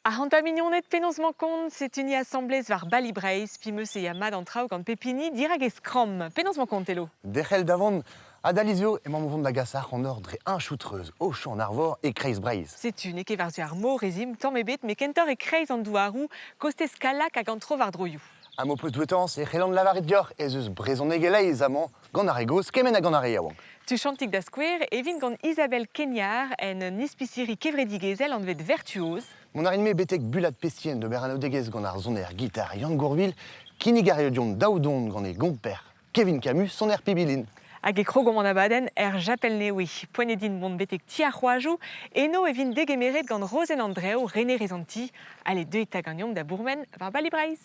A hanta mignonnet penaos kont, c'est une assemblée var Bali Breiz, puis meus e yamad an traoù gant pepini dirag e skram. Penaos kont elo. Derrel davant, Adalizio et maman de Gassar en ordre inchoutreuse, au champ Narvor et Kreis Breiz. C'est une eke var ar mo rezim tamm ebet, me kentor e kreiz an douarou, kostez kalak hag an tro var droioù. Am opus douetans et Reland lavarit dior et zeus brezon egeleiz amant, gant aregos, kemen a gant areiaouan. Tu chantik da skouer, evin gant Isabelle Kenyar en nispiciri kevredigezel an vet vertuoz. Mon arinme betek bulat pestien de Berano degez gant ar zoner guitare Yann Gourville, kinigaredion daoudon gant e gomper, Kevin Camus, son air pibilin. Hag e krogom an abaden japel neoui. Poenedin mont betek ti ar c'hoazhou, eno evin degemeret gant Rosen Andreu, René Rezanti, ale deux eta gagnom da bourmen var Bali Breiz.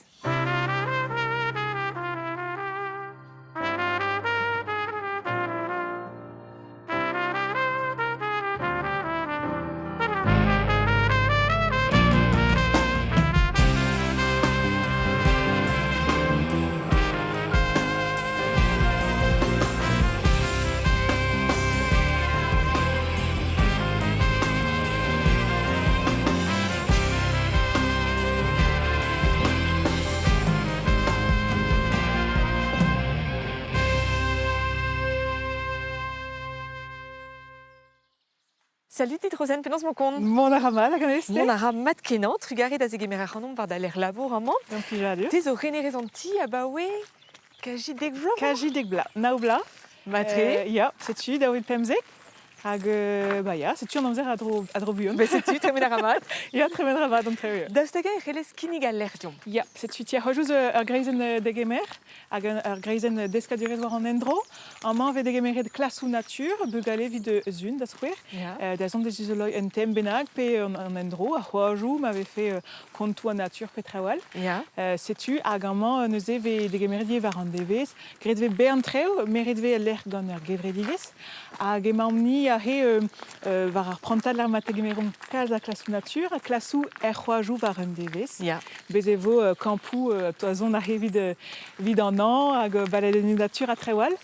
Salut dit Rosen, penaos kont. Mon arama, la ganeste. Mon ara mat kenan, trugaré da zegemer ar c'hanom var da l'er labour amañ. Donc, il a Te zo René Rezanti, abaoe, kaji dek vlo. Kaji dek bla. Nao bla. Matre. Ya, setu, da oe pemzek. Hag, ba ya, setu an amzer a dro buon. Be setu, tremen ar amat. Ya, tremen rava, donc très bien. Daostaga e c'helez kinnig al lerdion. Ya, setu, tia hojouz ur greizen degemer, hag ur greizen deskadurez war an endro. An man ve degemeret klasou natur, bugale vid zun da skouer. Ya. Da zon des izoloi en tem benag, pe an endro, a c'hoazhou m'ave fait kontou an natur pe trawal. Ya. Setu, hag an man neuze ve degemeret var an devez, gret ve bern treo, meret ve l'er gant ur gevredigez, hag emañ ni a he var ar prantad l'ar mategemeron kalz a klasou natur, a klasou c'hoazhou var an devez. Ya. Bez e vo kampou toazon a he vid an an, hag baladennoù natur a trewal.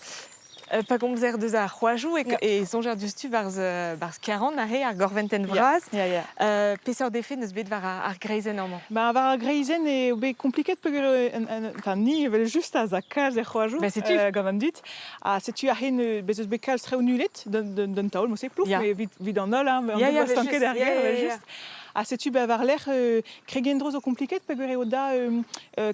Pa gomzer deus ar c'hoazhou e songer dustu barz 40 a he ar gorventen vraz. Ya. Peseur defe neus bet var ar greizen amañ. Ba var ar greizen e obe kompliket peogwir enfin ni evel just a za kalz c'hoazhou Ben, setu. gant an dud. A setu a he bez eus bet kalz treo nulet d'un taol, mose plouf, Ya. mais vid an ol, an Ya, dud just. ket derrière, Ya. just. A setu ba var l'er kregendro zo kompliket peogwir eo da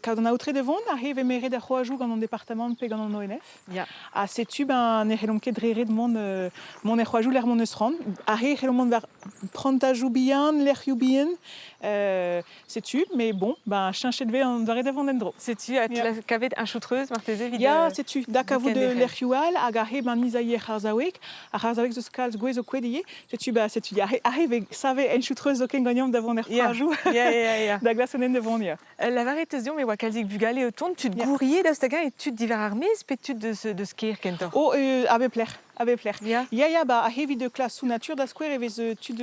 kaout an aotre devon, a he ve meret ar c'hoazhou gant an departement pe gant an ONF. Ya. A setu ben ne c'hellom ket dreret mon er c'hoazhou l'er mon eus ran. A he c'hellom mont var prantajoù bihan, l'erc'hioù bihan. Setu, mais bon, ben chinchet ve an dare devon endro. Setu, a Ya. kavet un choutreuse marteze vid... Ya, setu, da kavout de kenderel. l'erc'hioù al, hag a he ben nizaïe ar c'harzawek. Ar c'harzawek zeus kalz gwez o kwediye. Setu, ba setu, a he ve save en choutreuse zo ken gagnam davon er Ya. c'hoazhou. Ya. Da glasonen devon ya. La vareteus dion, me oa kalzik bugale o tont, tud Ya. gourrier daostaga et tud diver ar mez, pe tud de skeir kentor. Oh, abe pler. Ya. Ya, ba a he vid klasou natur da skouer evez tud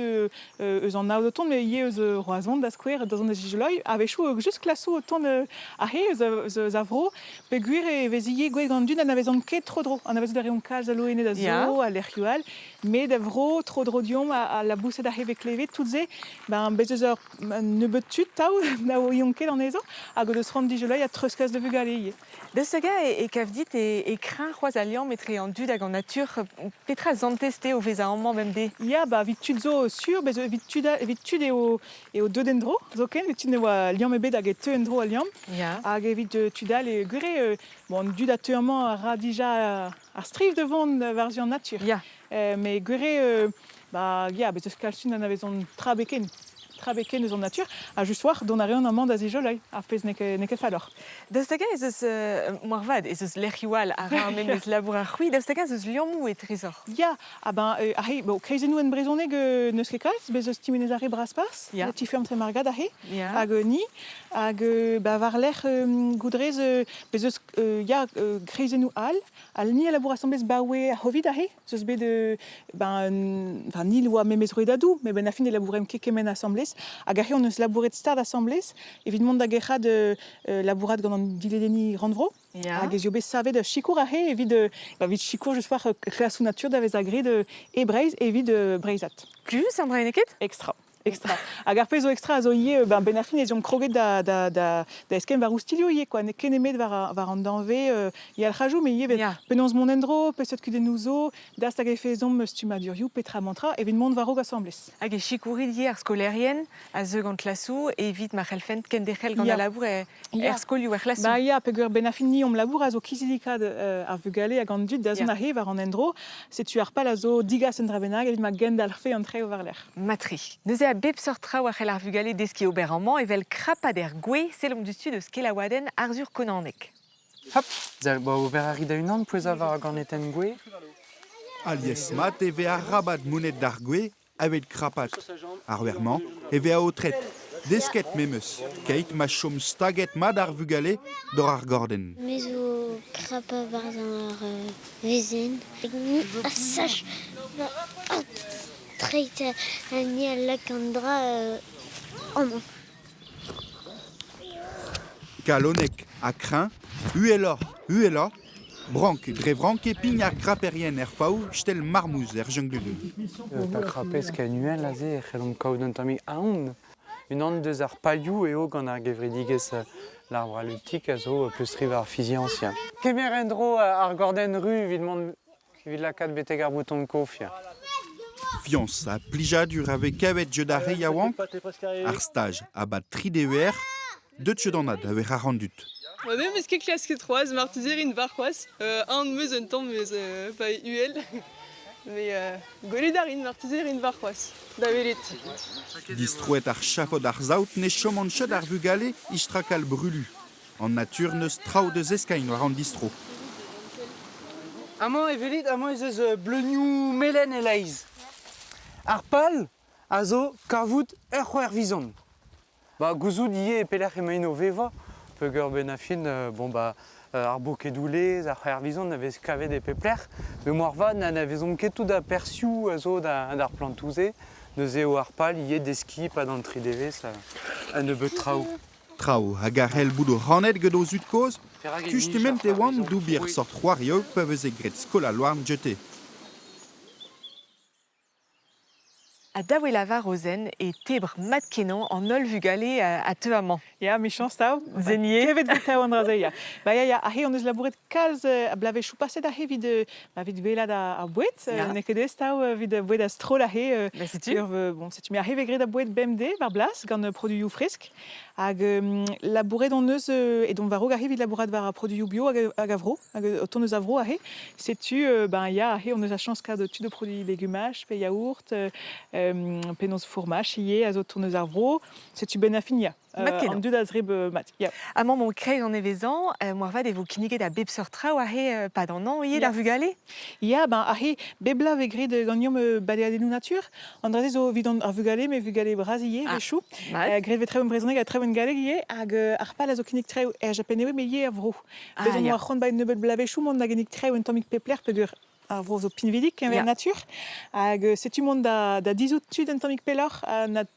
eus an naout o ton, me ye eus roazon da skouer da zon da zizoloi, ave chou just klasou o ton a he eus a vro, pe gwir evez ye gwez gant dun an avez an ket tro dro, an avez da reon kalz a loene da zo, Ya. a l'erc'hioù al, me da vro tro dro diom a la bousset a he ve klevet, tout ze, ben bez eus ur nebeut tud tao, da o ion ket an ezo, hag o deus ran zizoloi a treuskaz de vugale ye. Daostaga e kav dit e krin c'hoaz alian metre an dud hag an natur, petra zanteste o vez a amman bem de. Ya, ba vid tud zo sur, bez vid tud eo deux dendro, zo ken, vid tud ne oa liam ebet hag e teu endro a liam, Ya. hag evit tudal e gure, bon, dud a teurman a ra dija ar striv devon war zu an natur. Ya. Me gure, ba, ya, bez eus kalsun an avez an trabeken eus an natur, a just war, don a reon amman da zijoloi, a pez ne ket falor. Daostaga ez eus moarvad, ez eus l'erc'hioù al a ra men eus labour ar c'hwi, daostaga ez eus liammou e trezor. Ya, a ben, a he, bo, kreizennou en brezoneg neus ket kalz, bez eus timenez ar re bras-pars, Ya. ti ferm tre margad a he, Ya. hag ni, hag ba var l'er goudrez, bez eus, ya, kreizennou al ni a labour assemblez baoe a hovid a he, zeus bet ben, enfin, ni loa memez roedadou, me ben a fin e labourem ket kemen assemblez, hag a he on eus labouret stad assemblez, evidemment da gerad labourat gant an diledeni randvro, Ya. hag ez eo bet savet chikour a he, evit chikour just war klasou natur da vez a gred e breiz evit breizat. Plus, an braeneket? Extra. Extra. Hag ar pezo extra a zo ie, ben ar fin ez iom kroget da esken var oustilio ie, quoi. Ne ken emet var an danve, ie al c'hajou, me ie vet Ya. penons mon endro, peseut kudenn ouzo, da stag e fezom stumadurioù, petra mantra, evit mont varog assemblez. Hag e chikourid ar skolerien a zeu gant lasou evit ma c'hellfent ken dec'hel gant Ya. a labour Ya. skolioù ar lasou. Ba ia, pegur ben ar fin ni om labour a zo kizilikad ar vugale hag an dud da zon Ya. ar he var an endro, setu ar pal a zo digas en dra bennak, evit ma gend al fe an treo var l'er. Matri. Neuze a bep sortra war c'hell ar vugale deski ober an man evel krapad er gwe selom du sud eus kelaouadenn arzur konanek. Hop, ba ober a rid a-unan pouez a var gant eten gwe. Alies mat e ve a rabat mounet d'ar gwe evet krapat. Ar werman e ve a otret. Desket memeus. Keit ma chom staget mat ar vugale dor ar gorden. Me zo krapa barzan ar vezen. Ni a sach treit a ni a lak an dra amman. Kalonek a krin, uela, brank, dre brank e pign ar kraperien er faou stel marmouz er junglun. Pa krapez kanuel a ze e c'hellom kaout an tamik aon. Unan deus ar palioù eo gant ar gevredigez l'arbre à lutik a zo peus triv ar fizi ancien. Kemer endro ar gorden ru evit lakad beteg ar bouton kofia. Fianz a plijadur ave kavet je da reiaouan, ar staj a bat 3 DER, deut chedanad a ver ar randut. Moi-même, est-ce que classe que 3, martiserin varquois, un de meus un temps, mais pas UL. Mais goledarin, martiserin varquois, d'avelit. Distrouet ar chafod ar zaout ne chom an ched ar vugale istrakal brulu. En natur neus trao deus eskain war an distro. Amañ evelit, amañ ez eus bleugnoù melen e leiz. Ar pal a zo kavout ur c'hoer vizon. Ba gouzout ie e pelec'h emaint o veva. Peogwir ben a fin, ar bokedoulez, ar c'hoer vizon n'avez kavet e peplec'h. Me moar va n'avezom ket tout da persioù a zo d'ar plantouze. Neus eo ar pal ie deski pa d'an tridevez a ne beut traoù. Trao hag ar hel bout o rannet gedo zut koz, justement e oan d'oubir sort c'hoario peuvent e gret skola loarn jete. A daouel lavar ozen e tebr mat kenan an ol vugale a teu amañ. Ya, méchant stau. Zenier. Kevet vet tao an draze, ya. Ba ya, a he on eus labouret kalz a blavechou paset a he vid velad a bouet. Ya. Ne ket stau vid bouet a strol a he. Ba setu. Bon, setu me a he vegret a bouet BMD var blas gant produioù fresk. Hag labouret on eus et don varog a he vid labourat var a produioù bio hag avro. Hag o ton eus avro a he. Setu, ben ya, a he on eus a chans kad tu de produits légumage, pe yaourt, penaos fourmach, ie, a zo ton eus avro. Setu ben a fin ya. Mat kenan. An dud a zreb mat. Ya. Amañ mon kreiz an evezan, moar vat e vo kiniget a bep sortra a he pad an an ie d'ar vugale. Ya, ben, a he bebla vegret gant yom baleadennoù natur. An draze zo vid an ar vugale, me vugale brazille, vechou. Gret vet treo brezhoneg a treo en galeg ie, hag ar pal a zo kinnig treo er japenewe, me ie a vro. Bezon ya. ar c'hant ba nebeut blavechou, mont da genig treo en tammig pepler, pegur ar vro zo pinvidik en Ya. natur. Hag setu mont da dizout tud en tammig pelor,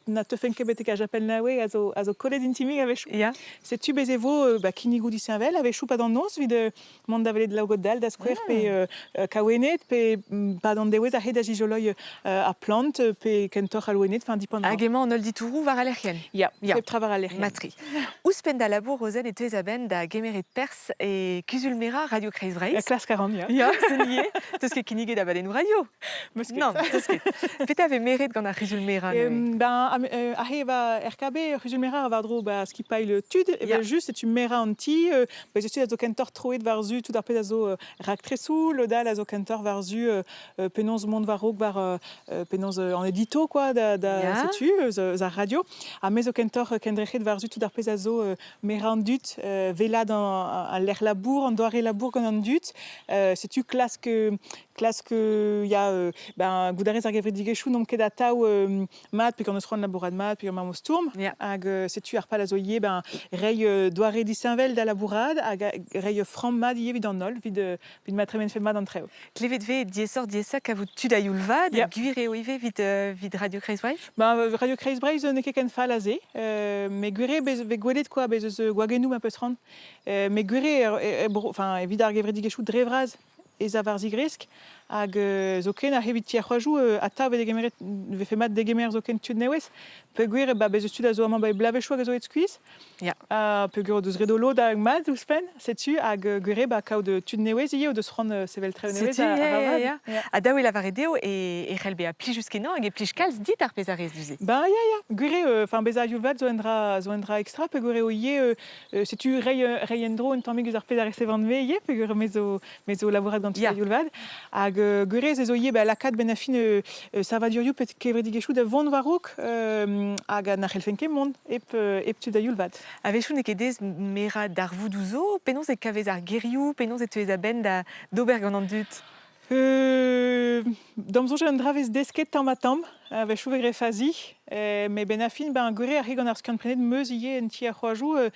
na teufen kebetek a japel nawe a zo kolet intimig a vechou. Ya. Setu bez e vo kinigou disenvel, a vechou pa d'an noz, vid mont da velet laogot dal, da skwer, pe kawenet, pe pa d'an dewez a he da jijoloi a plant, pe kentor a loenet, fin dipan. Hag emañ an ol ditourou war a lerc'hen. Ya, Ya. pep travar a lerc'hen. Matri. Ouspenn da labour ozen e teuez a-benn da gemeret pers e kuzulmera Radio Kreiz Breizh. Klas 40, ya. Ya, senier. Teus ket kiniget a badennoù radio. Meus ket. Non, teus ket. Pet ave meret gant ar kuzulmera. Ben, a he va RKB, Ruzulmera a var dro skipail tud, e Ya. just setu mera an ti, bez eus a zo kentor troet var zu, tout ar pet a zo rak tresou, le dal a zo kentor var zu, penons mont varog var penons an edito, quoi, da Ya. setu, za radio. A me zo kentor kendrechet var zu, tout ar pet a zo mera an dut, velad an l'er labour, an doare labour gant an dut, setu klask ya, ben, goudarez ar gevredigechou, nom ket a tao mat, pe gant eus ran labourat mat, pe gant marmos tourm, Ya. hag setu ar pal a zo ie, ben, rei doare disenvel da labourad, hag rei fram mat ie vid an ol, vid matremen fe mat an treo. Klevet ve diesor kavout tud a youlvad, Ya. gwir eo ive vid Radio Kreiz Breizh. Ben, Radio Kreiz Breizh ne ket ken fall a ze, me gwire bez gwelet, quoi, bez eus gwagennoù ma peus ran, me gwire, enfin, vid ar gevredigechou drevraz, ez a var zigresk, hag zoken a hevit tia c'hoazhou ata ve degemeret vefe mat degemer zoken tud nevez, pe gwir bez eus tud a zo amañ blavechou hag a zo et skuiz. Ya. Pe gwir o deus redo lod hag mat ouzfen, setu, hag gwir kaout tud nevez ie o deus ran sevel treo nevez Setu, a ravad. ya. A daou la varedeo e c'hell be a plijus kenan hag e plij kalz dit ar pezarez duze. Ya. Gwir bez a youlvad zo endra extra, pe gwir o ie, setu rei endro un tammig eus ar pezarez evan me ie, pe gwir mezo labourat gant Ya. youlvad. Hag gwir ez o ie lakad ben a fin savadurioù pet kevredigechou da vont varouk hag a nachel fenke mont ep tud a youlvad. Avechou ne kedez mera d'ar voudouzo, penaos e kavez ar gerioù, penaos e teuez a ben da d'ober gant an dut. Damzonje un dravez desket tammatam, avechou vegre fazi, me ben a fin gwir ar gant ar skanprenet meus ie en ti a c'hoazhou,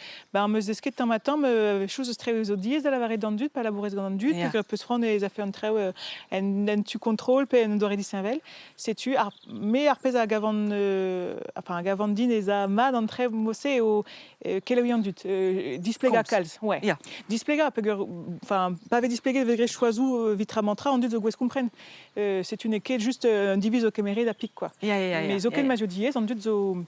meus desket tammatam, avechou eus treo zo diez da lavaret d'an dut, pa labourez gant an dut, Ya. pe peus fran ez a fe an treo en tu kontrol, pe en doare disinvel, setu, me ar pez a gavant din ez a mad an treo mosse o keleoui an dut, displega Komz. kalz, ouais. Ya. Displega, pe gwir, pa ve displega vegre choazou vitra mantra an dut zo gwez kompren. C'est une ket juste un divis o kemeret da pik, quoi. Ya. Mais zoken ma jo diez, an dut zo...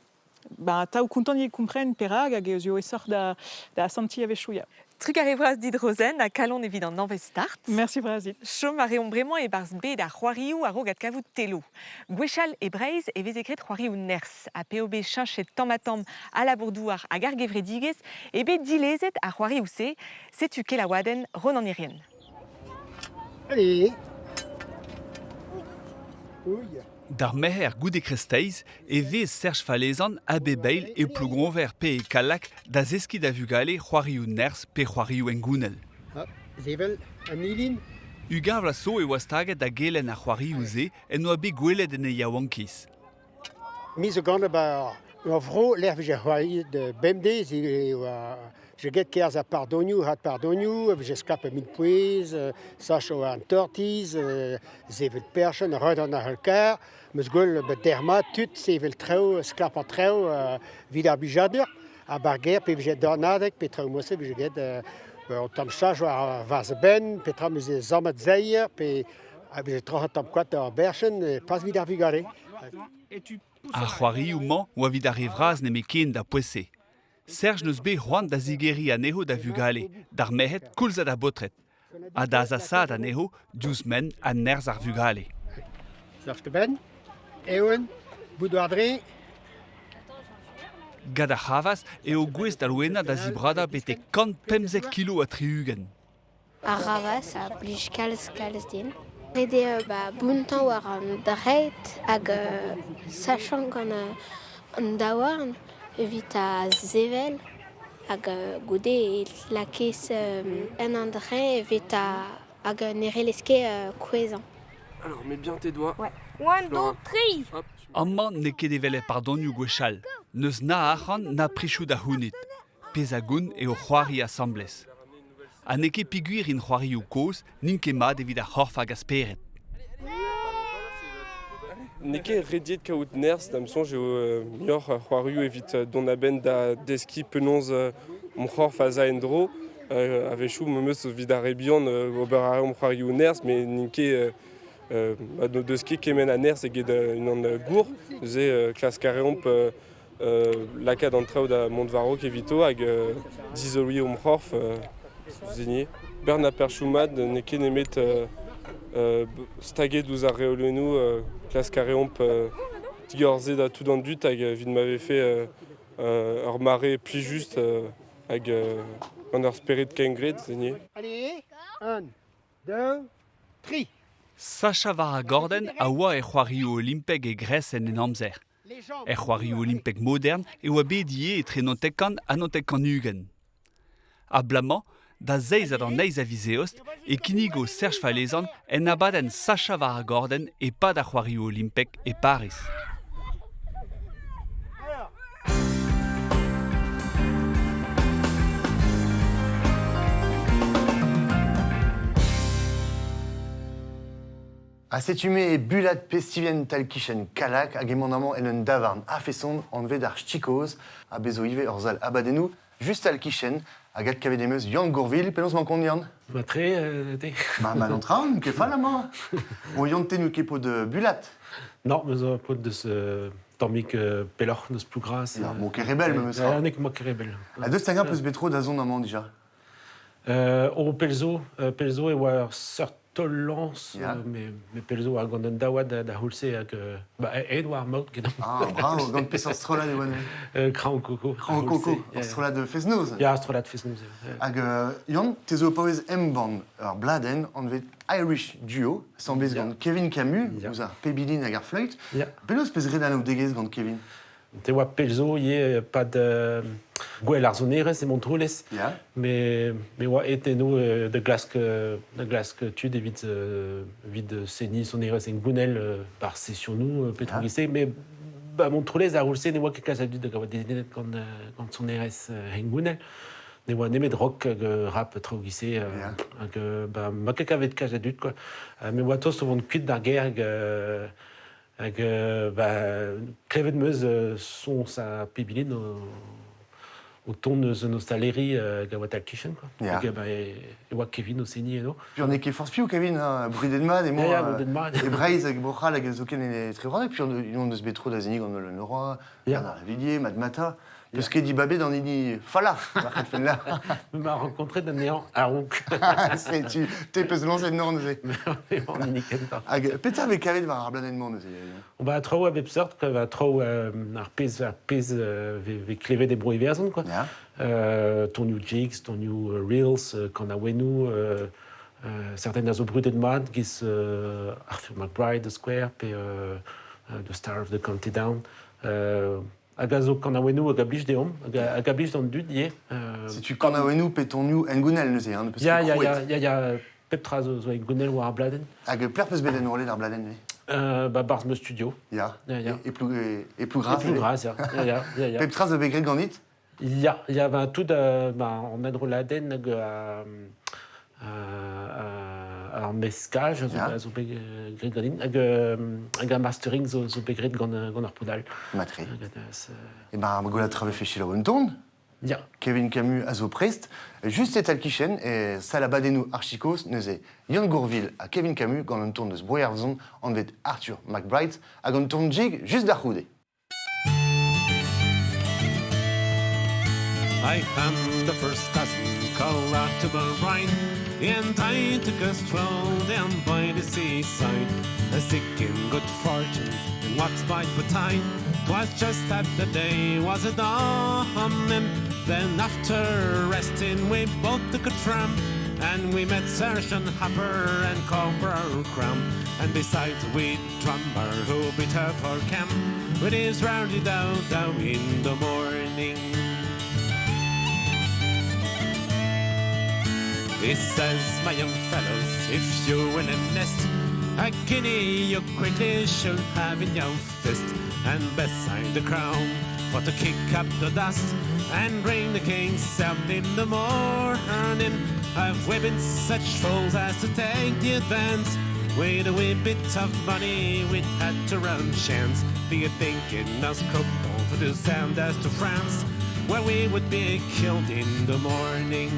taou kontant ie kompren perag hag eus yo e sort da santi avechou ya. Truk a revras dit rozen a kalon evit an anvez start. Merci Brasil. Chom a reom bremañ e barz bet ar c'hoarioù a rog kavout telo. Gwechal e Breiz e vez ekret c'hoarioù ners. A POB chinchet tammatam a labourdouar hag ar gevredigez e bet dilezet ar c'hoarioù se, setu ket la waden ron an erien. Allez. Oui. D'ar meher goude kresteiz e vez Serge Falezan a bebeil e plougonver pe e kalak da zeski da vugale c'hoarioù ners pe c'hoarioù engounel. Zevel, an ilin. Ugañ vla so e oastaget da gelen ar c'hoarioù ze en oa bet gwelet en e yaouankiz. Mis o gant a vro l'er vije c'hoari de bemdez je get kerz a pardonioù, hat pardonioù, je skap a min pouez, sach o an tortiz, zevel perchen, reut an a halkar, meus gwell dermat tut sevel treo, sklap an treo, vid ar bujadur, a barger pe vije dornadek, pe treo mosse vije get o tam chaj war vaz ben, pe tra meus e zamat zeier, pe vije troch tam kwad ar berchen, pas vid ar vigare. Ar c'hoarioù man oa vid ar evraz ne me ken da poese. Serge neus bet c'hoant da zigeri aneho da vugale, d'ar mehet koulzad a botret. A da zasad aneho diouz men a nerz ar vugale. Zarfte ben, eoen, bout war dre, Gad a c'havas eo gwez da loena da zibrada bete kant 50 kilo a triugen. A ravas a blij kalz din. Rede buntan war an dret hag sachant gant an daouarn evit a zevel hag goude lakez en an dre evit hag nere leske kouezan. Alors, mets bien tes doigts. Ouais. 1, 2, 3. Hop. Amman ne ket evelet pardonioù gwechal. Neus na ac'han na prichoù da hounit. Pez a goun eo c'hoari assemblez. A ne ket piguir in c'hoarioù koz, nin ket mat evit ar c'horf hag asperet. Neke rediet kaout ners, da msonj eo mior c'hoarioù evit don a ben da deski penonz m'c'horf a za endro. Avechou meus vid ar ebion ober a reom c'hoarioù ners, me ninke no deus ket kemen a ners eget unan gour. Ze klas kareomp lakad an traoù da Montvaro evito hag dizolui om c'horf zenier. Bern a perchou mad neke nemet staget ouz ar reolenou klas kareomp tigorze da tout an dut hag vid m'ave fait ur mare pli just hag an ur spered kengret zenier. allez, 1, 2, 3. Sacha var a gorden a oa e c'hoarioù olimpeg e gres en amzer. E c'hoarioù olimpeg modern e oa bet ie e tre notekan a notekan ugen. A blamañ, da zeizad an eiz a vizeost e kinigo Serge Falezan en abadenn Sacha var a gorden e pad a c'hoarioù olimpeg e Paris. A setume e bulat pestivien talkichen kalak hag emon amañ en un davarn a fesson an vet ar stikoz a bezo ive ur zal abadennoù juste al kichen, hag kavet demeus Yann Gourville, penaos mankon Yann? Ma tre, te. Ma l'entraun, que fa la ma? O Yann tenu kepo de bulat? Non, mais on peut de ce Tormik Pelor, de ce plus gras. Mon ke rebel, me sera. On est que moi qui rebelle. A deus tagar peus betro da zon amant déjà? Au Pelzo et war Sertolans, mais Pelzo a gant an dawad da hulse hag Edward Maut gedam. Ah, bravo, gant pez ar strola de wane. Kran Coco. Kran Coco, ar strola de Fesnoz. Ya, strola de Fesnoz. Hag Yann, tezo paouez M-band ar bladen an vet Irish duo, semblez gant Kevin Camus, ouz ar pebilin hag ar fleuit. Penaos pez redan o degez gant Kevin? Te oa Pelzo, ye pas de gwell ar zonerez e Montroulez. Mais oa eteno de glask tud evit vid seni sonerez en gounel par session nou petrougise. Mais Montroulez ar roulse ne oa ket kaz abdud da gavat dezenet gant sonerez en gounel. Ne oa nemet rock hag rap trougise. Hag ma ket kavet kaz abdud, quoi. Mais oa tost o vant kuit d'ar ger hag klevet meus son sa pebilin o ton eus an ostaleri gavat al kichen, quoi. Hag oa Kevin o seni eno. Puis on est ket force piou, Kevin, brudenmad e mo e breiz hag bochal hag zoken e tre vradek. Puis on deus betro da zenig gant le Leroy, Bernard Lavillier, Mad Mata. Peus ket di babé dans ini fala, marc'het fen la. M'a rencontré d'un néant à ronc. Tu t'es peus lancer non, neuze. On est nickel. Hag petra ve kavet war ar bladenman, neuze. On va trop à Websort, que va trop ar pez ve klevet des brouilles verzon, quoi. Ton new jigs, ton new reels, qu'on a wenou, certaines des brudes de mad, gis Arthur McBride, The Square, puis The Star of the County Down. Agazo Kanawenou a gablij deom, a gablij dans dud ye. Si tu Kanawenou pe ton new engounel neuze, hein, parce que ya peptra zo engounel war bladen. Hag pler peus beden rolet d'ar bladen, ne? Bars me studio. Ya. Et plus gras. Et plus gras, ya. Peptra zo begret gant Ya, va tout on a droladen hag ar meskaj zo begret gadin hag a mastering zo begret gant ar podal. Matre. Et ma gola trave fechil o un ton. Ya. Kevin Camus a zo prest. Just et al kichen e salabadenou archikos neuze Yann Gourville a Kevin Camus gant un ton deus brouillerzon an vet Arthur McBride hag an ton jig just d'ar c'houde. I am the first cousin called out to the Rhine, and I took a stroll down by the seaside, a sick in good fortune, and what's by the time? 'Twas just that the day was a dawn, and then after resting we both took a tramp, and we met Sergeant Hopper and Corporal Crumb, and besides we drummer who beat up our camp with his rowdy down in the morning. He says, my young fellows, if you win a nest, a guinea you quickly should have in your fist, and beside the crown, for to kick up the dust, and bring the king's out in the morning. I've whipped such fools as to take the advance, with a wee bit of money we had to run chance. Do you think it us crippled for the sound as to France, where we would be killed in the morning?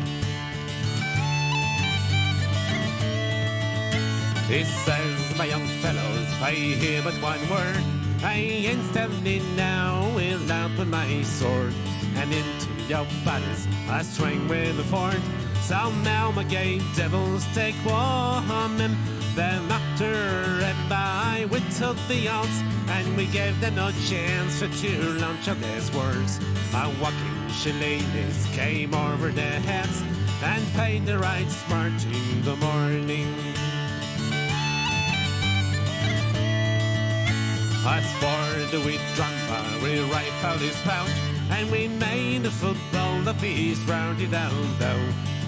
He says, my young fellows, if I hear but one word, I instantly now will open my sword, and into your bodies I swing with the fort. So now my gay devils take woman, then after and I whittled the odds, and we gave them no chance for to launch on these words. My walking shillelaghs came over their heads, and paid the right smart in the morning. As for the wheat drummer, we rifled his pouch, and we made a football of his rounded down low,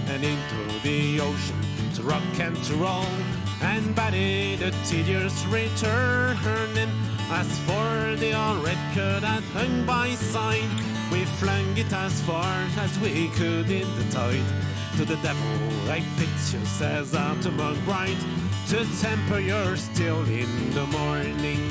and into the ocean to rock and to roll, and Batty the tedious returning. As for the old red coat that hung by side, we flung it as far as we could in the tide. To the devil I pitch you, says Arthur McBride, to temper your steel in the morning.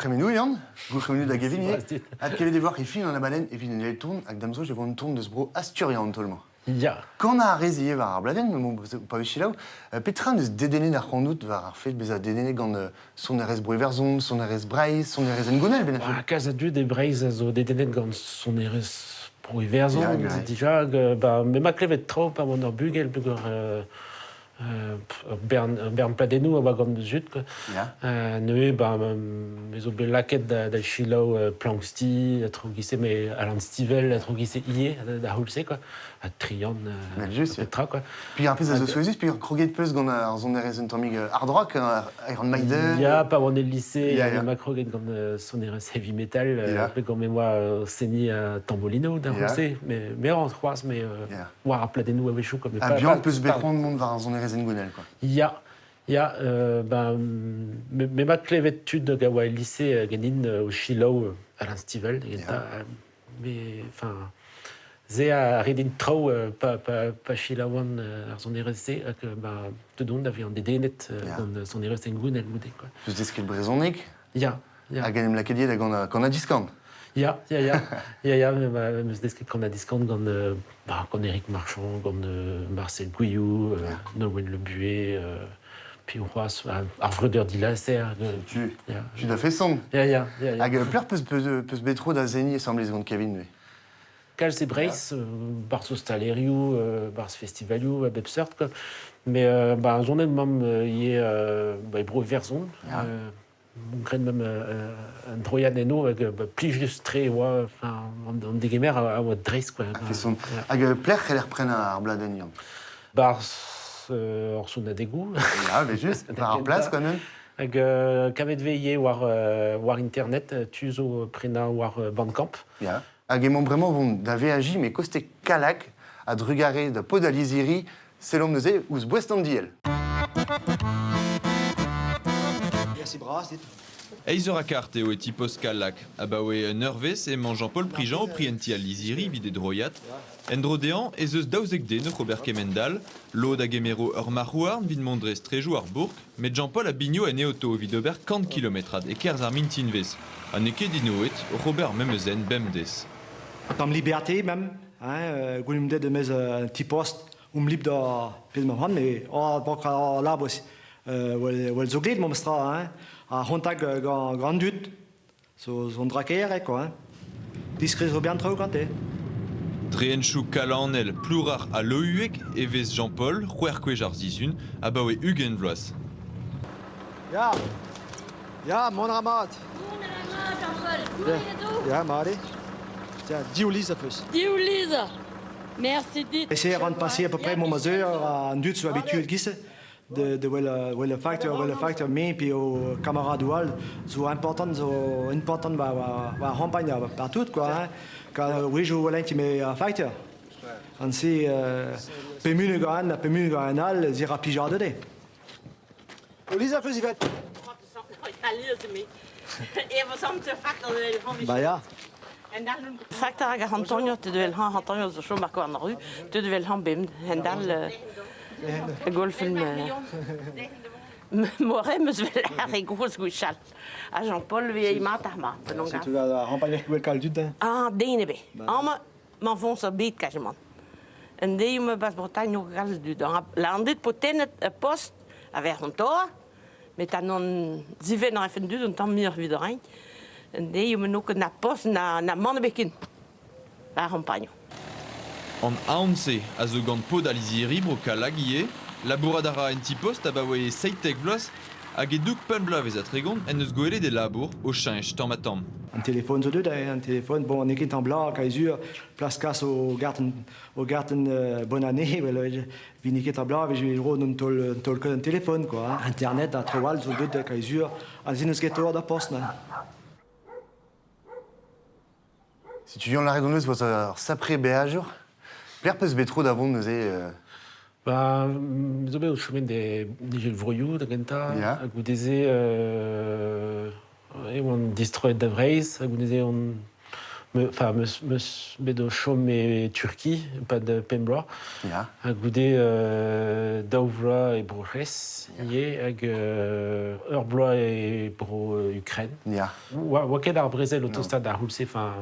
Gouchremenu, Yann, Gouchremenu da Gavinier, ad kevet voir et fin en abalen et fin en tourne, avec damso, je vois une tourne de ce bro asturian, tolma. Ya. Quand on a résillé vers Arbladen, mais pas vu là, Petra ne se dédéné d'Arcondout vers fait, mais a dédéné quand son RS Bruverzon, son RS Braise, son RS Ngonel, ben a casa du des Braise zo dédéné quand son RS Bruverzon, déjà, mais ma clevet trop, pas mon bugel, Bern Pladenou, à Gand de Zut, quoi. Neué, mes obé laquette da Chilau Planksti, à Troguissé, mais Alan Stivel, à Troguissé Ié, à Hulsé, quoi. À Trion, Petra, quoi. Puis un peu de Suézus, puis Kroget Peus, quand on a zone RS Tomig Hard Rock, Iron Maiden. Il y a pas on est lycée, il y a Macroget quand son RS Heavy Metal, après quand moi Séni à Tambolino, d'un Hulsé, mais on croise, mais voir à Pladenou, à Véchou, comme pas. Ah, bien, on peut se bétron de monde vers zone RS Ngonel, quoi. Il y a, mais ma clévétude de Gawa lycée Ganin au Chilau à l'Instivel, mais enfin, j'ai à Redin Trau pas Chilauan à son RSC que tout le monde avait un dédénet dans son RSC Ngunel Moudé quoi. Tu dis ce qu'il Brezonic? Il y a. À Ganem la Cadier qu'on a discount. Il y a, mais c'est qu'on a discount quand Éric Marchand, quand Marcel Gouillou, Noël Le Buet, puis on croit à Vreder Dilasser. Tu as fait son. À Pleur peut se bétro d'Azeni et semblait seconde Kevin. Cal c'est Brace, Barso Staleriou, Bars Festivaliou, Bebsert, quoi. Mais en journée même, il y a Bro Verzon. On même un Troyan Eno avec plus juste très enfin on dégamer à votre dress quoi. Avec Pleur elle reprend à Arbladen. Bars Orson a des goûts. Ah mais juste par place quand même. Avec Cavet veillé voir internet tuzo prena voir Bandcamp. Avec mon vraiment vont d'AVAJ mais costé Calac à Drugaré de Podaliziri c'est l'homme de ou se Boestandiel. Eizer akart eo eti poskallak, abaoe nervez e Jean-Paul Prigent au prienti al liziri vide droyat, endrodean ez eus daouzek de Robert Kemendal, l'od a gemero ur marrouarn vid mondrez trejou ar bourg, met Jean-Paul a bigno en eoto vid ober 40 kilometrad e kerz ar mintinvez, an eke dinoet Robert Memezen bemdez. Tam liberté même, goulum de mez un petit poste, lib da pez me han, mais bok labos, wel zo gled momstra, a hontag grand dut, so on draker quoi. Discret bien trop canté. Drenchou kalanel plourar a lohuek evez Jean-Paul, c'hwerkwe jar zizun, abaoe ugen vloaz. Ja, mon ramat. Jean-Paul. Ja, Marie. Tiens, Diolisa plus. Diolisa. Merci dit. Essayer de passer à peu près mon mesure en dut sur habitude qui c'est. De le facteur mais puis au camarade dual so important va campagne partout quoi quand oui je vois l'intime facteur on sait pemune ganal zira pijade de Lisa faisit bah ja facteur à Antonio tu devais Antonio zo show marco en rue tu devais le bim hendal golfen Moré me zvel rigos guichal. A Jean-Paul vieille matarma. Tu vas campagne avec quel caldude. Ah, denebe. Ama man vont so beat quasiment. En de me bas Bretagne ook gal du dans landet poten post avec un tour. Mais t'as non zive na even du und dann mir wieder rein. En de me ook na post na mannebekin. La campagne. En aonse a zo gant pod aliziri broka lagie, labouradara en tipost abaoe seitek vloaz, hag e doug penblav a tregon en eus goele de labour o chanj tamm. Un téléphone zo deud, un téléphone, bon, on est en blanc, kaizur, place casse au garten bonne année, vi niket en blanc, vi ro non tol un téléphone, quoi. Internet, a troal, zo deud, kaizur, an zinus getor da post, là. Si tu viens de la redonneuse, vous allez s'après béajour. Claire peut se bétro d'avant nous nous avons au chemin des jeux vroyou de Genta, vous disiez on destroy the race, vous disiez enfin, bedo chom et Turquie, pas de Pembroke. A goudé d'Auvra et Broches, yé, avec Urblois et Bro Ukraine. Waket ar Brésil autostade ar Hulse, enfin,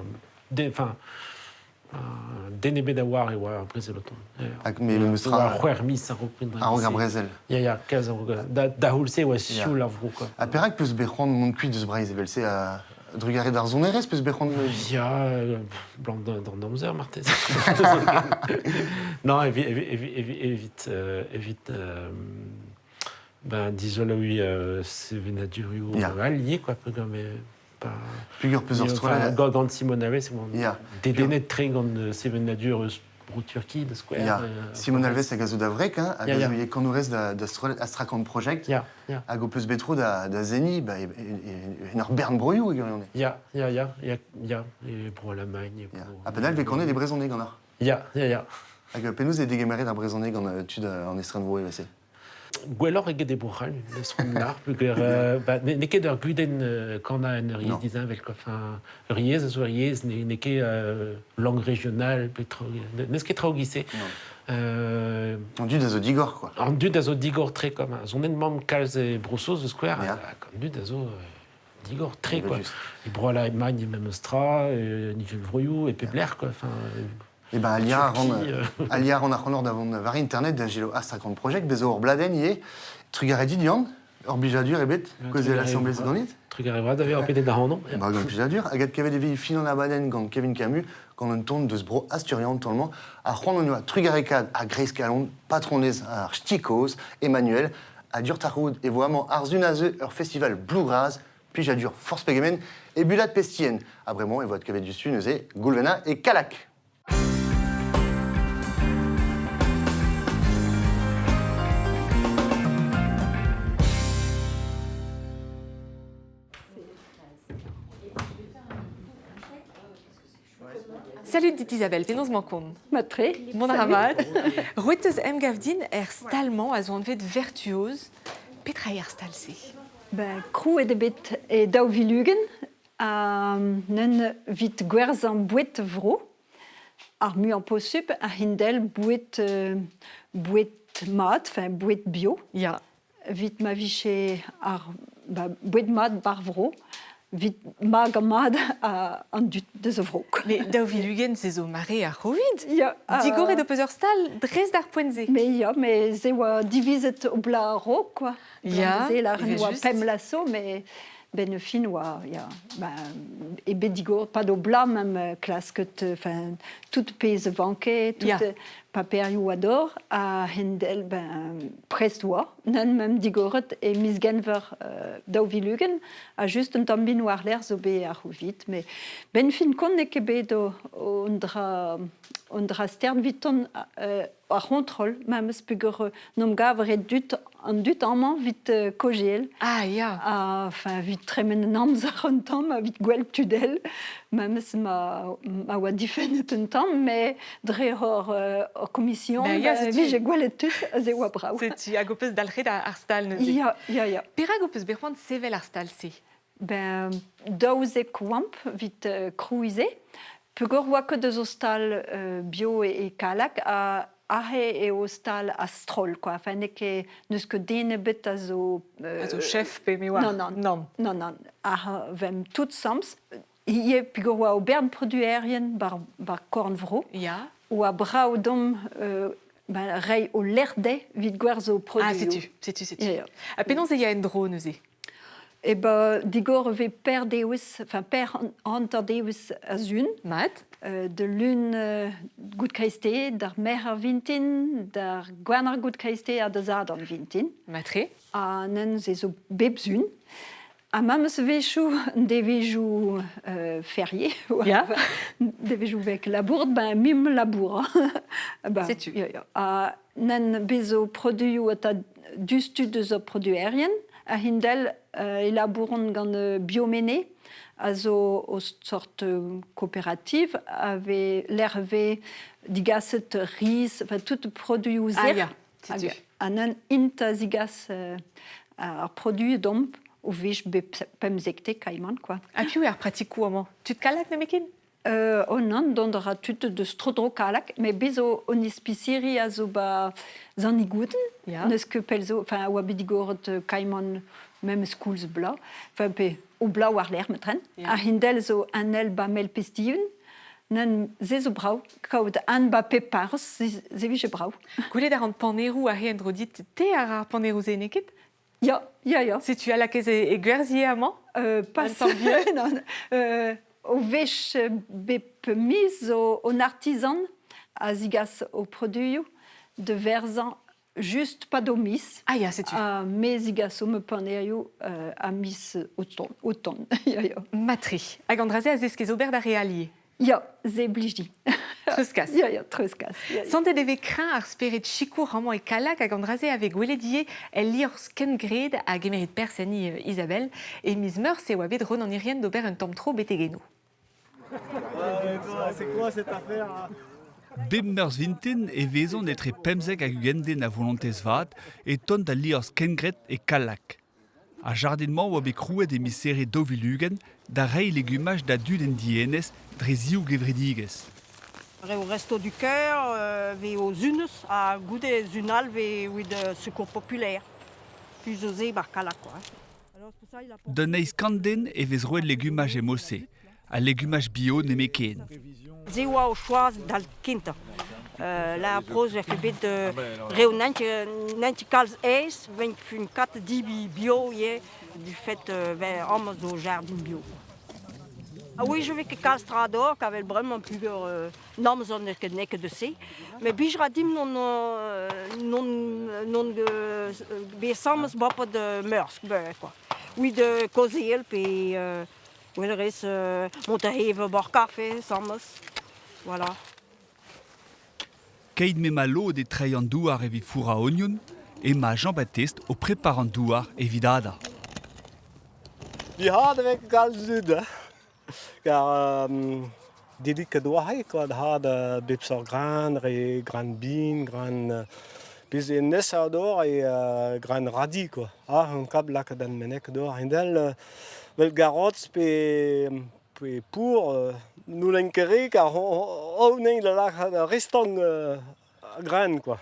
Denebe da war et war Brésil auton. Mais me sera. Huermis a repris. Ar Brésil. Ya, 15 ans. Da Hulse, ouais, sur la vrou, quoi. A perak peus bechon mon cuit de ce Brésil, elle sait à. Drugare d'ar zoneres peus bechon. Ya, blanc dans Namzer, Martez. Non, évite. Ben, disons-le, oui, c'est Venadurio allié, quoi, comme. Plusieurs peus australiens. Gant Simon Alves, c'est bon. Des dénets très grandes Venadur pour Turquie, de Square. Simon Alves a gazo d'avrek, hein, a gazo yé canores d'Astrakant Project, a go peus betro da Zeni, bah, une Bern Broyou, également. Ya, et pour l'Allemagne. A penal, ve connaît des Brésonnais, gannard. Ya. Hag penaos e degemeré d'ar Brésonnais gant tud en estran vro evase. Gwellor ege de bourral, le sromlar, neke d'ar guden quand a un riez dizan vel enfin riez neke langue régionale petro neske trao gisse. En dud azo digor quoi. En dud azo digor très comme on est mam calz et brossos de square en dud azo digor très quoi. Il broie l'Allemagne même Ostra, Nigel Vroyou et Pebler quoi enfin. Et ben aliar on a honor d'avant var internet d'agilo Astrakant Project bezo or bladen yé trugare didian or bijadur ebet cause l'assemblée zgonit trugare bra d'avoir pété da non bah gant bijadur agat kave de vi finon a baden gant Kevin Camus gant un ton de sbro asturian totalement a honor a trugare kad a Grace Calon patronnes a Stikos Emmanuel a Durtarud et vraiment arzunaze leur festival Bluegrass puis jadur Force Pegemen et Bulat Pestien a vraiment et votre cave du sud neusé Goulvena et Calac. Salut dit Isabelle, penaos mankon. Matre. Mon ramad. Roueteus emgavdin stalman a zo anvet vertuose. Petra stalse. Ben, krou e debet e daou vilugen. Nen vit gwerz an bouet vro. Ar mu an posup a hindel bouet mat, enfin bouet bio. Ya. Vit ma viche ar bouet mat bar vro. Vit mag an dut de zo vrok. Mais daou vilugen se zo mare ar rovid. Ya. Digor e do peus ur stal, dres d'ar poenze. Mais ze oa divizet o bla rok, quoi. Ya, Ze la ren oa pem lasso, mais ben fin oa, ya. E bet digor, pas do bla, même klasket, enfin, tout pez vanke, tout paperioù ador, a hendel, prest oa, nan même digoret, e mis genver daou vilugen, a just un tambin war l'air zo be ar houvit, mais ben fin kon ne bet ondra stern viton a contrôle, même spugger nom gavre dut en dut amant vite kogel. Ah ya. Enfin vite tremen nam zarontam vite gwel tudel, même ma wa difenet un temps, mais dre hor commission vi je gwelet tut ze wa brau. C'est a gopes dalred ar stal neuze. Ya. Pera gopes berpant sevel ar stal se. Ben daouze kwamp vite cruise. Pugor oa ket eus o stal bio et kalak a ahe e o stal astrol, quoi. Enfin, neus ket denebet a zo... A zo chef pe me oa. Non. A vem tout sams. Ie pugor oa o bern produerien bar korn vro. Ya. Oa brao dom rei o lerde vid gwerz o produo. Ah, setu. A penaos e ya en dro neuze. Et ben, digor ve per deus, enfin per antar deus azun. Mat. De l'une gout kreiste, d'ar mer ar vintin, d'ar gwenar gout kreiste a da zad an vintin. Matre. A nen ze zo bebzun. A mames vechou, de vejou ferié. Ya. De vejou vek labourd, ben mim labour. Setu. A nen bezo produio eta du stud zo produerien. A hindel elaboron gant biomene, a zo o sort coopérative, ave l'hervé digaset riz, enfin tout produit ou zer. Ah ya, setu. An inta zigas ar produit domp, ou vich pemzekte kaiman, quoi. A piou ar pratikou amant. Tu te kalak nemekin? Onan, dondra tut de strodrokalak, mais bezo on ispiciri a zo ba zaniguden, neus que pelzo, enfin, oa bidigorot kaimon même schools bla, enfin, pe o bla war l'air metren, a hindel zo anel ba mel pestiun, nan ze zo brau, kaout an ba pepars, ze vije brau. Goulet ar an panerou a re endrodit te ar panerou zeneket? Ya. Si tu as la caisse et guerzier amant? Pas non. Au vech bep mis on artisan a zigas au produit de verzan juste pas d'omis. Ah ya, c'est tu. Mais zigas me panerio a mis auton. Matri. Agandraze a zeskez ober da realier. Ya, ze bliji. Treuskas. Ya, treuskas. Sante deve crin ar speret chikou ramon e kalak agandraze avec gweledie el lior skengred a gemerit persani Isabelle et mis meurs e oabed ron en irien d'ober un tom tro betegeno. C'est quoi cette affaire? Bemmers vintin e vezon etre pemzek a gugenden a volontez vat et ton da lior skengred e kalak. A jardinman oa bet krouet e misere dovilugen da rei legumaj da duden dienes dreziou gevredigez. Au Resto du Cœur, aux Unes, à Goudet Zunal, de Secours Populaire. Puis osé barcala quoi. Da neiz kanden e vez roet legumaj e mosse, a legumaj bio ne meken. Zewa au choix dal quinta. La prose a fait bête de réunante, nanticals eis, 24 dibi bio, du fait hommes au jardin bio. Ah oui, je vais que Calstrador, qui avait vraiment plus noms que de ces. Mais puis je radim non besams pas de meurs quoi. Oui de Kozel puis oui le reste Montaheve bord café sams. Voilà. Keid me malo de treian douar evit foura oignon et ma Jean-Baptiste au préparant douar evidada. Vi har det væk galt syd. Car det que doit quoi har de bipsor gran bean, gran bis en nessador et gran radis quoi. Ah un câble là que dan menek d'or indel vel garots pe pour nous l'enquérir car on est là restant gran quoi.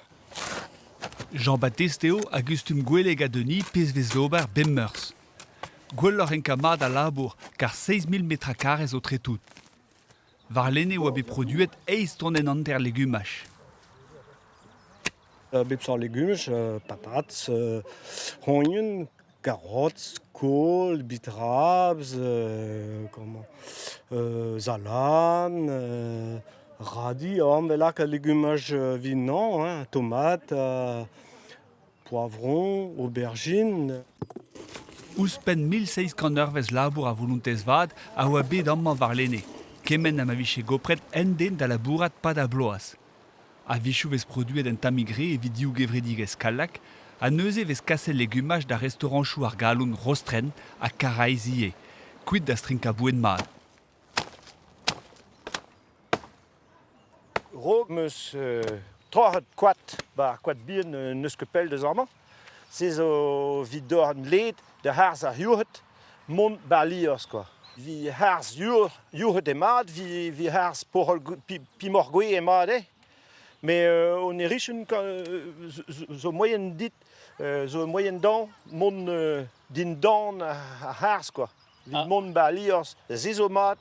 Jean-Baptiste Théo Augustum Gweleg a Denis pezvez ober bemmers. Gwellor en kamad a labour, car 6000 mètres carrés au trétout. Var l'ene oa be produet eiz tonnen anter legumaj. Bipsor légumes, patates, oignons, carottes, col, beetrabs, zalan, radis, on va là que légumes vinants, hein, tomates, poivrons, aubergines. Ouspen 1600 eurvez labour a volontez vat a oa bet amman var l'ene. Kemen am a viche gopret enden da labourat pa da bloaz. A vichou vez produet en tamigre e vidiou gevredigez kalak, a neuze vez kassel legumaj da restaurantchou ar galoun rostren a karaizie. Kuit da strinka bouen mad. Rog meus troret kwad bien neus kepel deus amman. C'est zo vid dorn led de hars a hurhet mont balios quoi. Vi hars hurhet e mat, vi hars porol pimorgwe e mat Mais on est riche zo moyen dit zo moyen dan mont din dan a hars quoi. Vi mont balios zizo mat.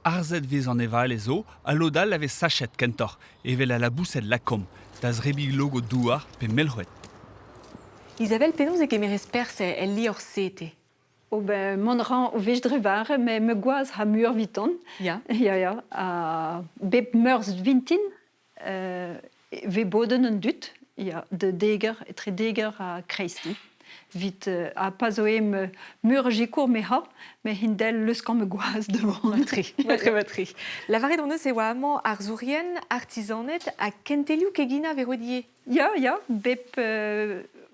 Arzet vez an eval e zo, a lodal a vez sachet kentor, evel a la bousset lakom, daz rebi logo douar pe melhouet. Isabelle, penaos e kemerez perse el li or sete? Oh ben, mon rang o vech drevare, mais me goaz ha mur viton. Ja. Ja. Bep meurs vintin, ve boden un dut, ja, de deger, etre deger a kreisti. Vite a pazoem mur jikour me ha, mais hindel leus kan me goaz devant. Matri. La vare d'on eus e oa amant ar zourien artisanet a kenteliou kegina verodie. Ja, bep...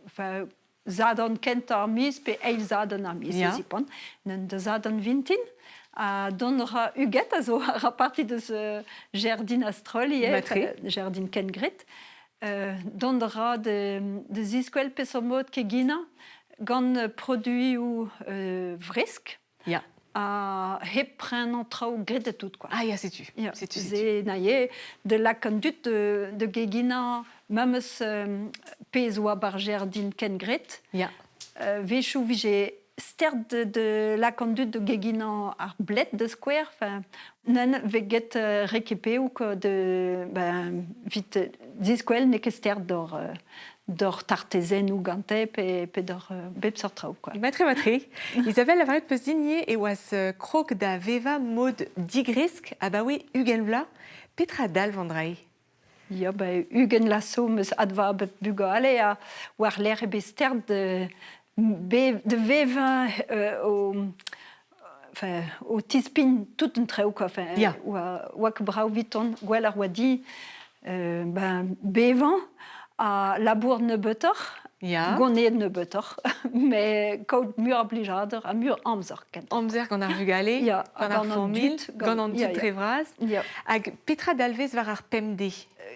Enfin, zadan kent ar mis, pe eil zadan ar mis, zipon. Nen de zadan vintin, a donnera uget a zo a parti deus jardin astrol, jardin kengret. Donnera de ziskwel pe somod ke gina, gant produit ou vrisk. Ja. a hepren en trao gret tout quoi. Ah, ja, sais-tu. Ja, Sais-tu. ze naie de la conduite de Gegina, même pez oa barger din ken gret. Ja. Vechou vige sterd de la conduite de Gegina ar blet de square, enfin, nan veget récupé ou que de vite disquel ne que sterd d'or tartezen ou gante pe d'or beb sortrau quoi. Matre. Isabelle a varit peus digné e oas krog da veva mod digrisk a bawe ugenvla petra dal vandrai. Ja, ugen lasso meus adva bet bugo ale a war l'air be sterd de veva au tispin tout un treu quoi. Enfin, ja. Oa que brau viton gwell ar oa di bevan a labour ne betor. Ja. Gonet ne betor, mais kaut mur obligader a mur amzer. Amzer gant ar vugale, ja, gant ar formil, gant an dut trevraz. Ja. Hag petra dalvez war ar pemde.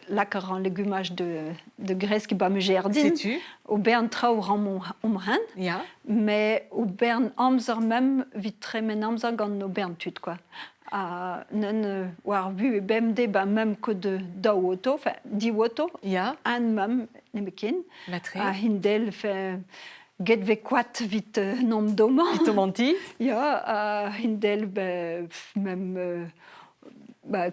Lakker an legumage de Grèce qui bat me gerdin. Sais-tu? Au bern trao ram omren. Ja. Mais au bern amzer même vite très men amzer gant no bern tut quoi. Nen war vu e bemde même que de da auto, enfin 10 auto. Ja. Un même nemekin. Matre. A hindel fait get ve quat vite nom doman. Vite manti. Ja, hindel même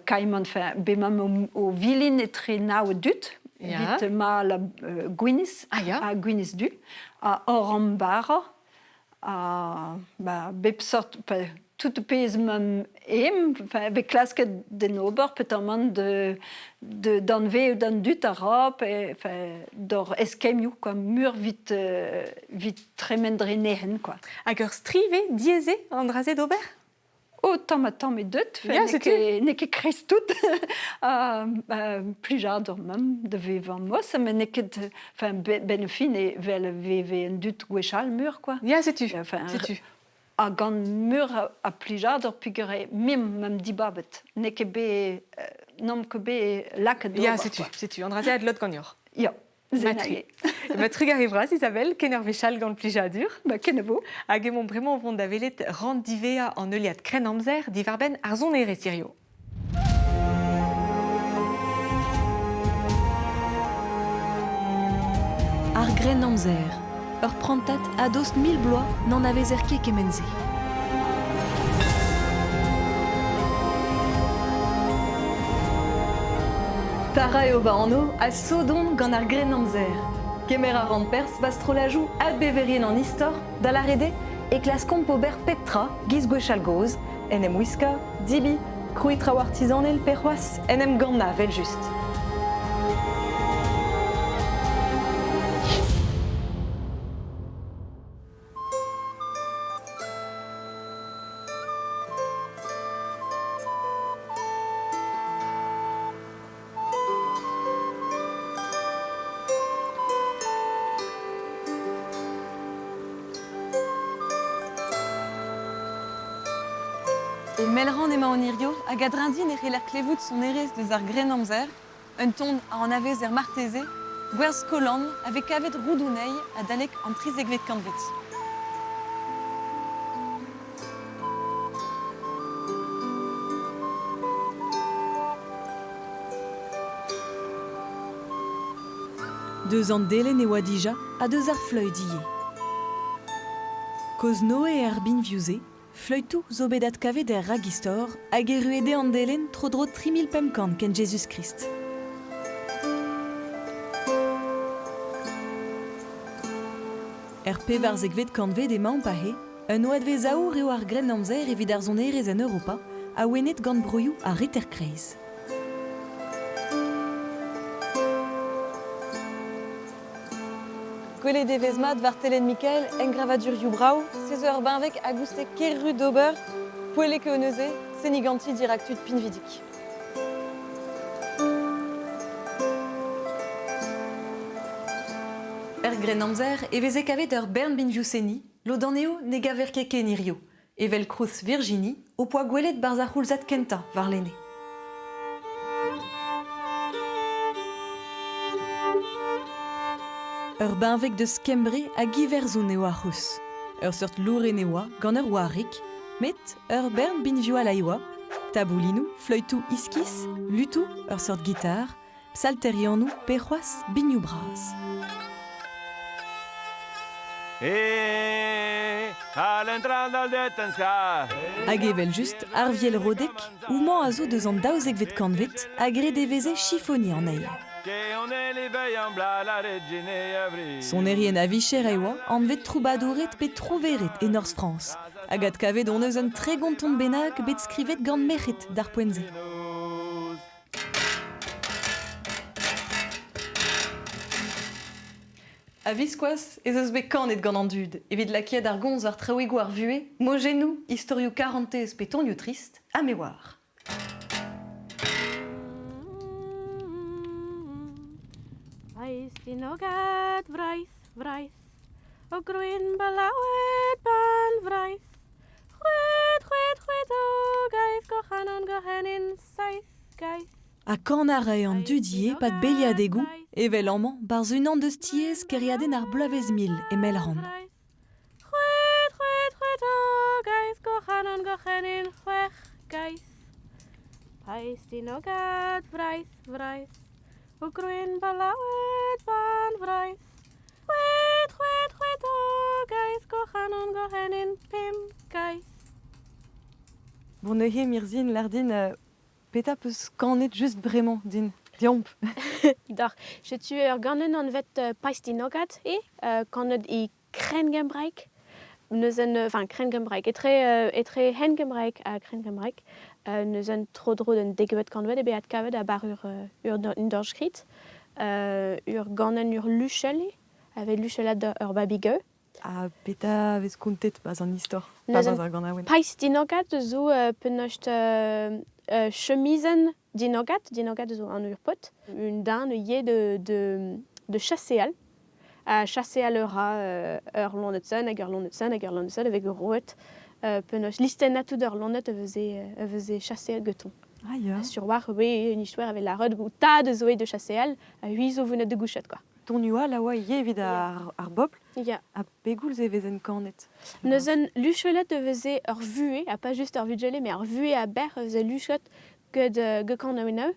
Caïman fait même au vilin et très nao dut. Ja. Vite ma la Gwynis. Ah ja. A Gwynis du. A Orambara. A bep sort tout pays même avec classe de nober peut-être d'enlever ou d'un dut Europe et d'or esquemiu comme mur vite tremendre nehen quoi. Hag strive dieze andraze d'ober? Autant mais deux, n'est que crest tout, plus j'adore même de vivre moi, ça me n'est que, enfin, benefine et vivre un dut gwechal mur quoi. Ja, sais-tu. Sais-tu. A gant mur a plus j'adore pigere même di babet, n'est que be nom que be lac de. Ja, sais-tu. Andraze ad lot gagnor. Ja. Matri. Matri arrivera, Isabelle, ken vechal gant plijadur. Kenebo. Hag emon bremañ vont da velet rand divea an euliad kren amzer divarben ar zon ere sirio. Ar gren amzer, ur prantat a dost 1000 bloaz n'en avez ket kemenze. Tara eo ba anno a sodon gant ar gren amzer. Kemer a rand pers bastrolajou ad beverien an istor, da la rede, e klas kompober petra, giz gwechal goz, enem wiska, dibi, krouit trao artizanel perroas, enem ganna vel just. Et melran ema an irio, hag a drindin ere l'ar klevout son erez deus ar gren amzer, un ton a an avez er marteze, gwerz kolan avec kavet roudounei a dalek an trizegvet kanvet. Deus an delen e oa dija a deus ar fleuil die. Koz Noe e ar bin viouze, fleuitou zo bedat kavet er ragistor hag e ruede an delen tro-dro 3500 ken Jesus Christ. Er pevar zegvet kanvet emañ pahe, un oadvez aour eo ar gren amzer evit ar zon erez en Europa a wenet gant broioù a reterkreiz. Gwele devez mat var telen Mikael engravadurioù brau, sez ur benvek a gouste kerru d'ober, poele ke oneuze, seniganti diraktud pinvidik. Er gren amzer eveze kavet ur bern bin viuseni, lo daneo ne gaver keke nirio, evel krouz Virginie, o poa gwelet barz ar c'houlzad kenta var lene. Ur benvek deus kembre a giver zo neo ar c'hous. Ur sort loure neoa gant ur oarik, met bern bin vioa laiwa, taboulinou, fleuitou iskis, lutou, sort guitare, psalterianou, perroas, bignou bras. Hag evel just arviel rodek, ouman a zo deus an daouzek vet kanvet, agré deveze chiffoni an eil. Son erien a vicher ewa, an vet troubadouret pe trouveret e North France. Hag kavet on eus un tregonton bennak bet skrivet gant mechet d'ar poenze. A viskoaz, ez eus bet kanet gant an dud, evit lakiet ar gonz ar traouigo ar vue, mogenou, historio 40 pe tonio trist, a mewar. Reis di nogat, vreis, vreis, o grwyn balawed ban vreis. Chwed, chwed, chwed o gais, gochanon gohenin sais gais. A kan a rae an dudie pat beliad egou, evel amman barz un an deus tiez keriaden ar blavez mil e mel ran. Chwed, chwed, chwed o gais, gochanon gohenin chwech gais. Reis di nogat, vreis, vreis, o grwyn balawed ban vreis. Chwed, chwed, chwed o gais, gochanon gohenin pim gais. Bon neuhe mirzin lardin peta peus kanet just bremañ din diomp. Dar, je tu gannen an vet paistinogat kanet I krengembraik. Neuzen, enfin krengembraik, etre hengembraik a krengembraik. Neuzen trodro den degevet kanvet e beat kavet a bar ur dorskrit. Ur gannen ur luchele, avec luchelat ur babigeu. A peta vez kontet baz an istor, baz ar gant aouen. Paistinogat zo penocht chemisen dinogat zo an ur pot. Un dan ye de chasseal. Chasseal ur lonet sen, hag ur lonet sen, hag ur lonet sen, avec ur roet. Penocht listenatout ur lonet veze chasseal geton. Ah ya. Sur war, oui, une histoire avec la rod, ta de zoé de chasseal, a huizo vounet de gouchet, quoi. Ton ua la oa ye evit ar bobl, Ya. a pegoulz e vezen kanet. Neuzen luchelet veze ur vue, a pas juste ur vugele, mais ur vue a ber veze luchet ge kan aoeneu.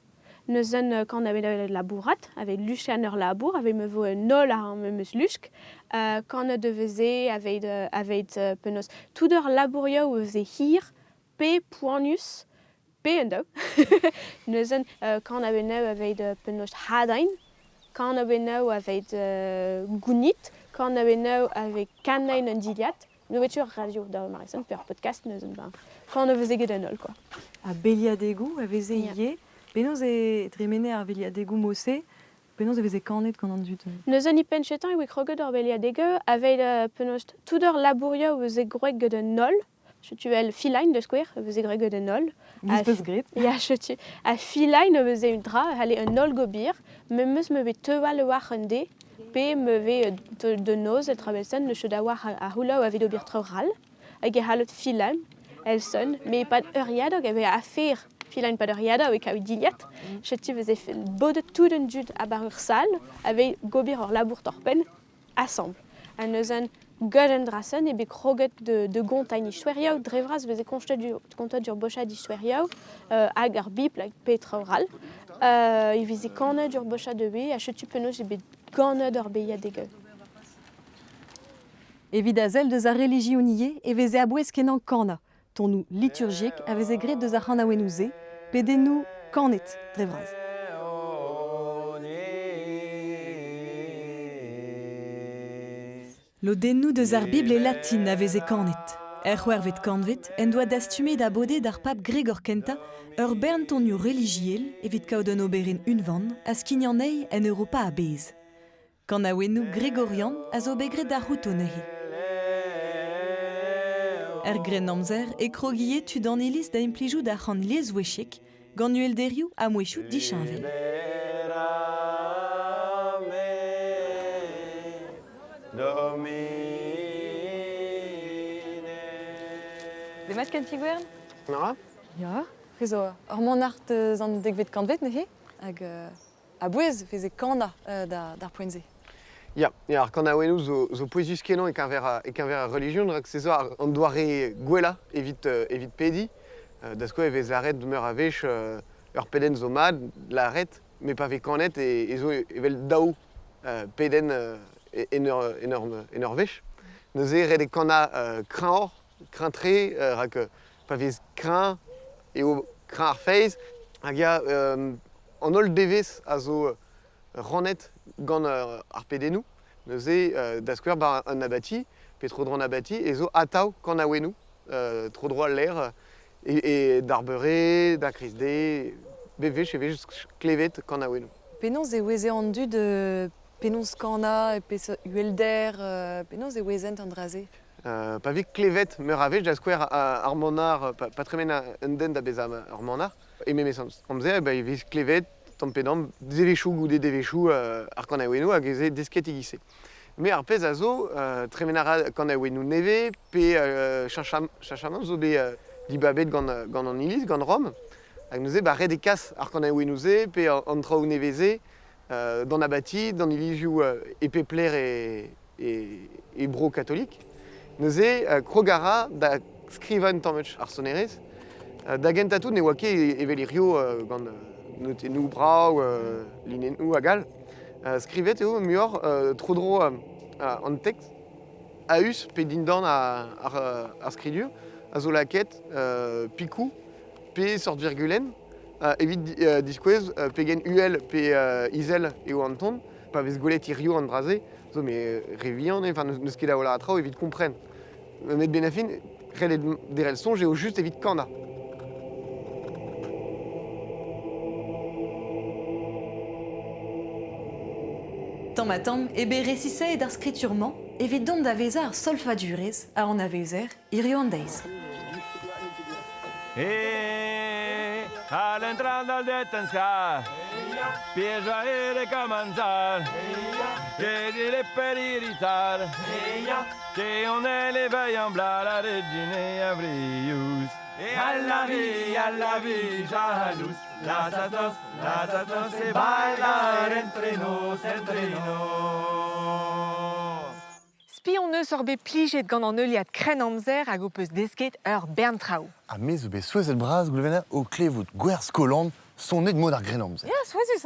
Neuzen kan aoeneu labourat, avec luche an ur labour, avec me vo nol ar meus lusk. Kan veze avec penos tout ur labourioù veze hir, pe poanus, pe endo. Neuzen kan aoeneu avec penos hadain, kan aoeneu avec gounit, kan aoeneu avec kanain an diliat. Nous voiture radio da Marison per podcast neuzen ben. Kan veze get nol quoi. A beliadegou a veze ye, penoz e tremene ar beliadegou mosse, penoz e veze kanet gant an dud. Neuzen I penchetan e kroget ur beliadegeu avec penos tout ur labourioù veze groeg get nol. Je tu el filain de square veze groeg get nol. Nispeus gret. Ja, je tu a filain veze un dra, ale un nol gobir, meus me ve teua le war un de. Pe me ve de noz el trabelsen le chedawar a hula a vido bir troral hag e halot filan el son mais pas euriadog ave a faire filan pas euriadog avec a diliat cheti veze bodet tout un dud a bar ur sal ave gobir ur labour torpen assemble an neuzen goden drasen e be kroget de gontañ istwerioù drevras veze kontat dur bochad istwerioù hag ar bip like pe troral e veze kanet dur bochad de be a chetu penos e be ganet ur beiadegeu. Evit a zel deus ar religiouniye e veze abouez kenan kana, tonou liturgiek a veze gret deus ar c'hanaouenouze, pe dennou kanet drevras. Lo dennou deus ar Bible e latin a veze kanet. C'hwervet kanvet en doa dastume da bode d'ar pap Gregor Kenta ur bern tonioù religiel evit kaout un oberin unvan a skignan ei en Europa a bez. Kan aoennou Gregorian a zo begret da routo neuhe. Gren amzer e krogiet tud an eliz da implijou da c'han liezouechek gant nuelderioù a mouechou dichinvel. Demat kentigouern? Na? Ja. Rezo, ur manart zan degvet kantvet neuhe hag a bouez veze kana d'ar poenze. Ja, quand on a zo poesus kenan et qu'un ver religion, c'est ça, on doit gwella évite pedi, d'asko evez l'arrêt de meur avech peden zo mad, l'arrêt, mais pas avec canet et zo evel dao peden énorvech. Nous red et cana crintré, rak pas vez crin et au crin arfeiz, agia en ol deves a zo ranet gant arpedenou, neuze d'askwer un abati, petrodron abati, et zo atao quand a wenou, trop droit l'air, et d'arberet, d'acrisdé, bv chez clevet quand a wenou. Penons e weze an du de penons kana et pes uelder, penons e wezent an draze. Pas vite clevet meur avec d'askwer armonar, pas très bien un den d'abezam armonar, et même amzer, il vise clevet, tampedam devechou ou des devechou quand a wenou a geze desket igissé. Mais arpez a zo, tremenara quand a wenou neve, pe chachamam zo be dibabet gant an ilis, gant Rome, hag neuze red e kas quand a wenouze, pe an trao neveze, dans abati, dans ilisiou epé plaire et bro catholique. Neuze krogara da skrivan tammech ar sonerez, da gentatou ne oake evelirio gant notenou brau, linenou agal, skrivet eo muor trodro an tekst aus pe dindan ar skridur, a zo laket pikou pe sort virgulen, evit diskouez pegen uel pe izel eo an ton, pa vez golet irio an draze, zo me revian, neus ket a ola atrao evit kompren. Met benafin, relet derel sonj eo just evit kanda. Tammatam ebe recisse d'ar skriturement, evit dom d'aveza ar solfadurez a an avezer irio an deiz. A l'entrada del Tanskar, pieza e comenzar, che dire per irritar, che on est les veillants blancs, la regine abrius. Et à la vie, jalouse, las dos se bailar entre nos. Spion neus orbe plijet gant an euliad kren amzer hag o peus desket bern trao. A me zo be souezet braz goulvena o klevout gwerz koland sonnet mod ar gren amzer. Ya, souezus.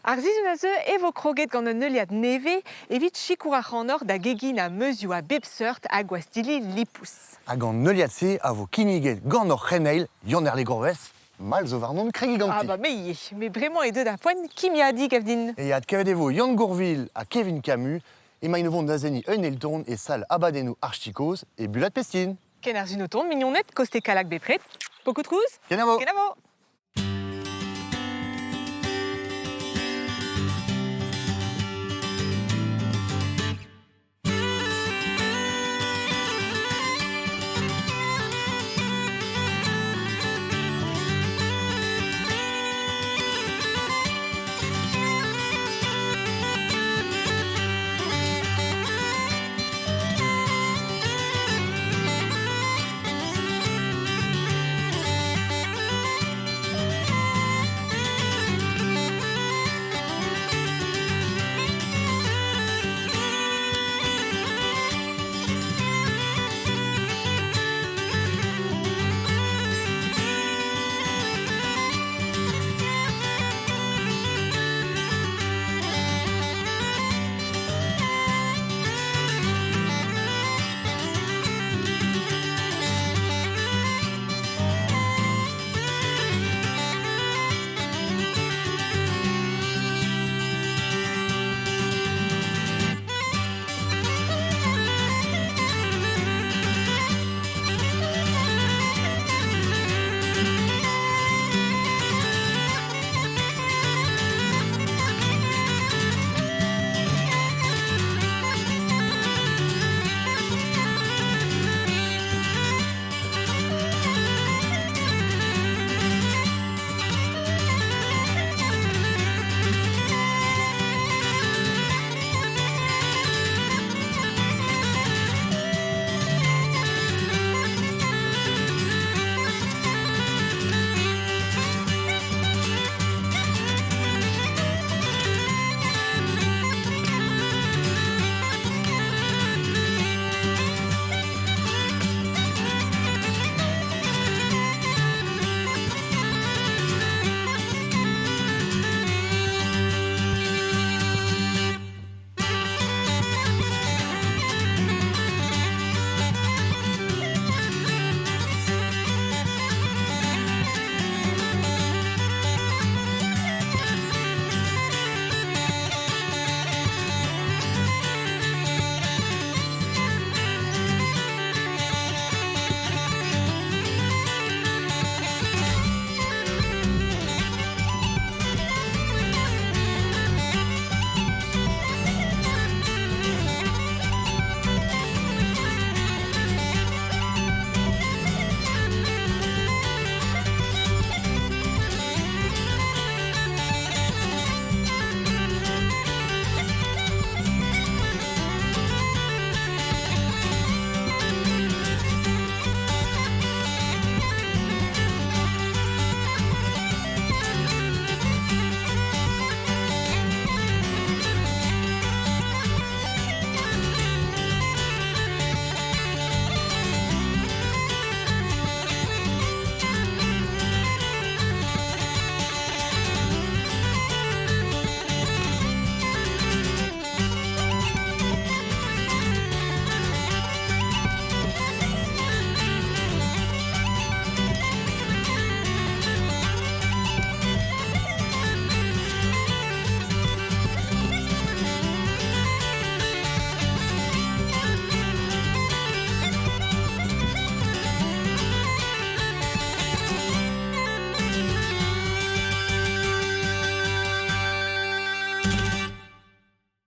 Ar zizun a zeu evo kroget gant an euliad neve evit chikourach an or da gegin a meuzioù a bep seurt hag oa stili lipous. Hag an euliad se a vo kiniget gant or c'heneil yon er le gorvez, mal zo varnon kregi ganti. Ah bah me bremañ e deud ar poent kimia di gavdin. E ad kavet evo Yann Gourville a Kevin Camus, e ma innovon da zeni un el tourn e sal abadennou archikoz e bulat pestin. Ken ar zun o tourn, mignonnet, koste kalak bepret. Beaucoup de trouz? Ken a vo.